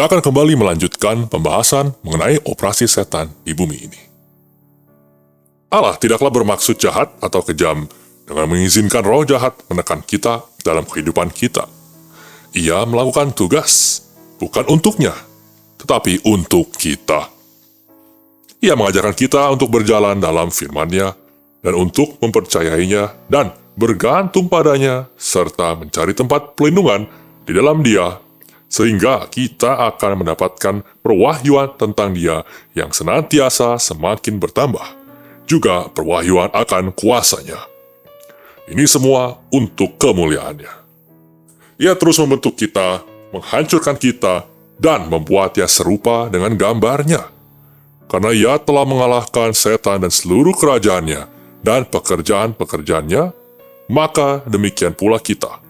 kita akan kembali melanjutkan pembahasan mengenai operasi setan di bumi ini. Allah tidaklah bermaksud jahat atau kejam dengan mengizinkan roh jahat menekan kita dalam kehidupan kita. Ia melakukan tugas, bukan untuknya, tetapi untuk kita. Ia mengajarkan kita untuk berjalan dalam firman-Nya dan untuk mempercayainya dan bergantung padanya, serta mencari tempat pelindungan di dalam Dia, sehingga kita akan mendapatkan perwahyuan tentang Dia yang senantiasa semakin bertambah, juga perwahyuan akan kuasa-Nya. Ini semua untuk kemuliaan-Nya. Ia terus membentuk kita, menghancurkan kita, dan membuatnya serupa dengan gambar-Nya. Karena Ia telah mengalahkan setan dan seluruh kerajaannya dan pekerjaan-pekerjaannya, maka demikian pula kita.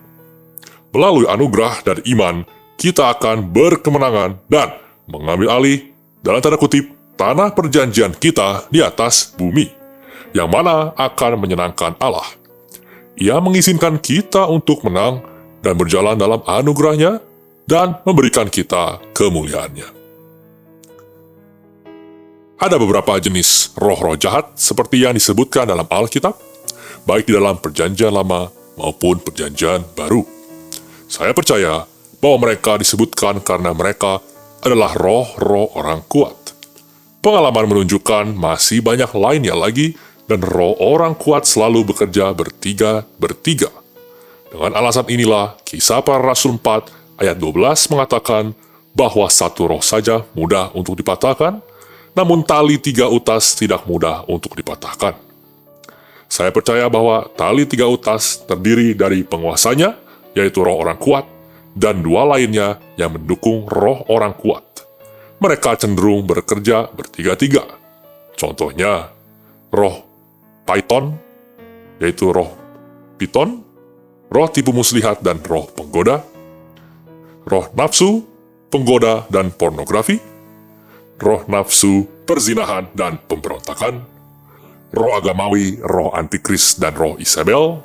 Melalui anugerah dan iman, kita akan berkemenangan dan mengambil alih, dalam tanda kutip, tanah perjanjian kita di atas bumi, yang mana akan menyenangkan Allah. Ia mengizinkan kita untuk menang dan berjalan dalam anugerah-Nya dan memberikan kita kemuliaan-Nya. Ada beberapa jenis roh-roh jahat seperti yang disebutkan dalam Alkitab, baik di dalam Perjanjian Lama maupun Perjanjian Baru. Saya percaya bahwa mereka disebutkan karena mereka adalah roh-roh orang kuat. Pengalaman menunjukkan masih banyak lainnya lagi, dan roh orang kuat selalu bekerja bertiga. Dengan alasan inilah, Kisah Para Rasul 4 ayat 12 mengatakan bahwa satu roh saja mudah untuk dipatahkan, namun tali 3 utas tidak mudah untuk dipatahkan. Saya percaya bahwa tali 3 utas terdiri dari penguasanya, yaitu roh orang kuat, dan 2 lainnya yang mendukung roh orang kuat. Mereka cenderung bekerja bertiga-tiga. Contohnya, roh Python, yaitu roh Piton, roh tipu muslihat dan roh penggoda, roh nafsu, penggoda dan pornografi, roh nafsu, perzinahan dan pemberontakan, roh agamawi, roh antikris dan roh Isabel,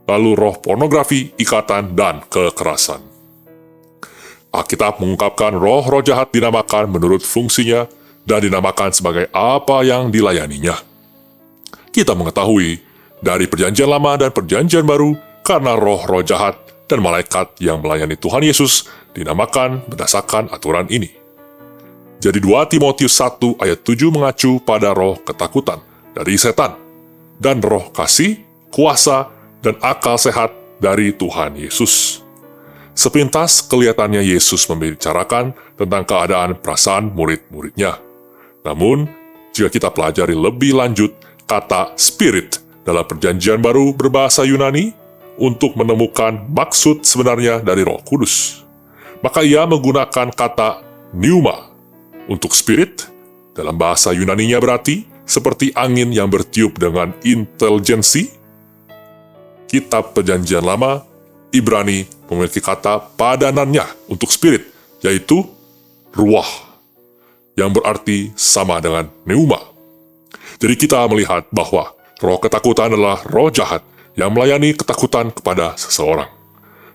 lalu roh pornografi, ikatan, dan kekerasan. Alkitab mengungkapkan roh-roh jahat dinamakan menurut fungsinya dan dinamakan sebagai apa yang dilayaninya. Kita mengetahui dari Perjanjian Lama dan Perjanjian Baru karena roh-roh jahat dan malaikat yang melayani Tuhan Yesus dinamakan berdasarkan aturan ini. Jadi 2 Timotius 1 ayat 7 mengacu pada roh ketakutan dari setan dan roh kasih, kuasa, dan akal sehat dari Tuhan Yesus. Sepintas kelihatannya Yesus membicarakan tentang keadaan perasaan murid-muridnya. Namun, jika kita pelajari lebih lanjut, kata spirit dalam Perjanjian Baru berbahasa Yunani untuk menemukan maksud sebenarnya dari Roh Kudus. Maka ia menggunakan kata pneuma untuk spirit, dalam bahasa Yunaninya berarti seperti angin yang bertiup dengan intelijensi. Kitab Perjanjian Lama, Ibrani, memiliki kata padanannya untuk spirit, yaitu ruah, yang berarti sama dengan pneuma. Jadi kita melihat bahwa roh ketakutan adalah roh jahat yang melayani ketakutan kepada seseorang.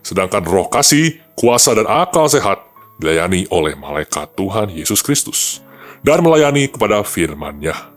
Sedangkan roh kasih, kuasa, dan akal sehat dilayani oleh malaikat Tuhan Yesus Kristus dan melayani kepada firman-Nya.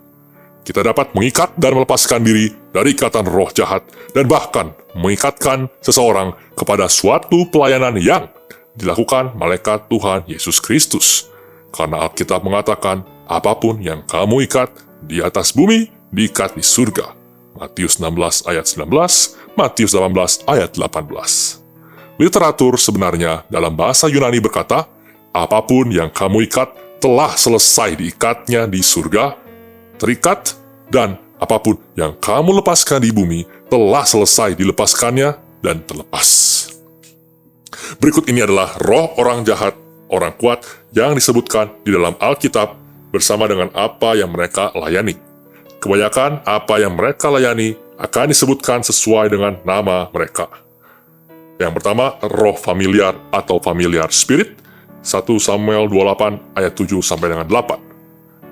Kita dapat mengikat dan melepaskan diri dari ikatan roh jahat dan bahkan mengikatkan seseorang kepada suatu pelayanan yang dilakukan malaikat Tuhan Yesus Kristus. Karena Alkitab mengatakan, apapun yang kamu ikat di atas bumi, diikat di surga. Matius 16 ayat 19, Matius 18 ayat 18. Literatur sebenarnya dalam bahasa Yunani berkata, apapun yang kamu ikat telah selesai diikatnya di surga, terikat, dan apapun yang kamu lepaskan di bumi telah selesai dilepaskannya dan terlepas. Berikut ini adalah roh orang jahat, orang kuat yang disebutkan di dalam Alkitab bersama dengan apa yang mereka layani. Kebanyakan apa yang mereka layani akan disebutkan sesuai dengan nama mereka. Yang pertama, roh familiar atau familiar spirit, 1 Samuel 28 ayat 7 sampai dengan 8.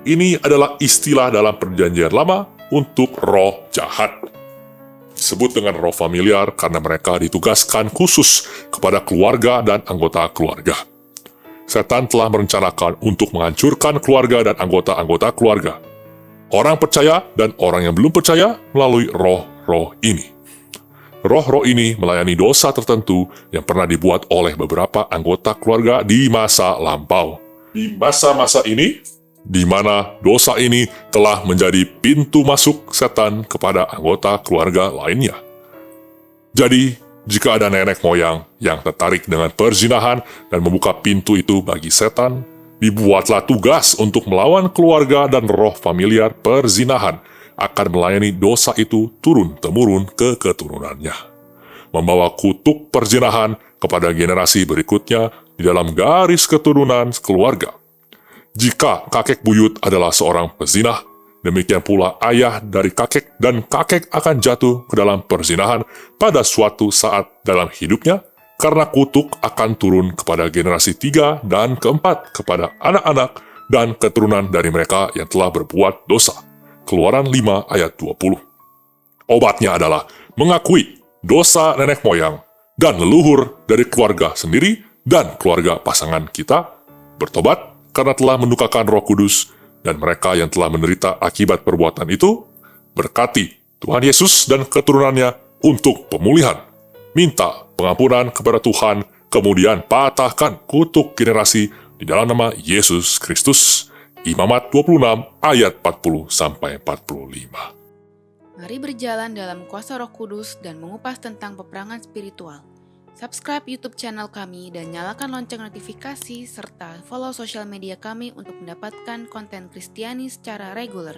Ini adalah istilah dalam Perjanjian Lama untuk roh jahat. Disebut dengan roh familiar karena mereka ditugaskan khusus kepada keluarga dan anggota keluarga. setan telah merencanakan untuk menghancurkan keluarga dan anggota-anggota keluarga. Orang percaya dan orang yang belum percaya melalui roh-roh ini. Roh-roh ini melayani dosa tertentu yang pernah dibuat oleh beberapa anggota keluarga di masa lampau. Di masa-masa ini, di mana dosa ini telah menjadi pintu masuk setan kepada anggota keluarga lainnya. Jadi, jika ada nenek moyang yang tertarik dengan perzinahan dan membuka pintu itu bagi setan, dibuatlah tugas untuk melawan keluarga dan roh familiar perzinahan akan melayani dosa itu turun-temurun ke keturunannya. Membawa kutuk perzinahan kepada generasi berikutnya di dalam garis keturunan keluarga. Jika kakek buyut adalah seorang pezinah, demikian pula ayah dari kakek dan kakek akan jatuh ke dalam perzinahan pada suatu saat dalam hidupnya, karena kutuk akan turun kepada generasi 3 dan keempat kepada anak-anak dan keturunan dari mereka yang telah berbuat dosa. Keluaran 5 ayat 20. Obatnya adalah mengakui dosa nenek moyang dan leluhur dari keluarga sendiri dan keluarga pasangan kita, bertobat karena telah menukarkan Roh Kudus, dan mereka yang telah menderita akibat perbuatan itu, berkati Tuhan Yesus dan keturunannya untuk pemulihan. Minta pengampunan kepada Tuhan, kemudian patahkan kutuk generasi di dalam nama Yesus Kristus. Imamat 26 ayat 40-45. Mari berjalan dalam kuasa Roh Kudus dan mengupas tentang peperangan spiritual. Subscribe YouTube channel kami dan nyalakan lonceng notifikasi serta follow sosial media kami untuk mendapatkan konten Kristiani secara reguler.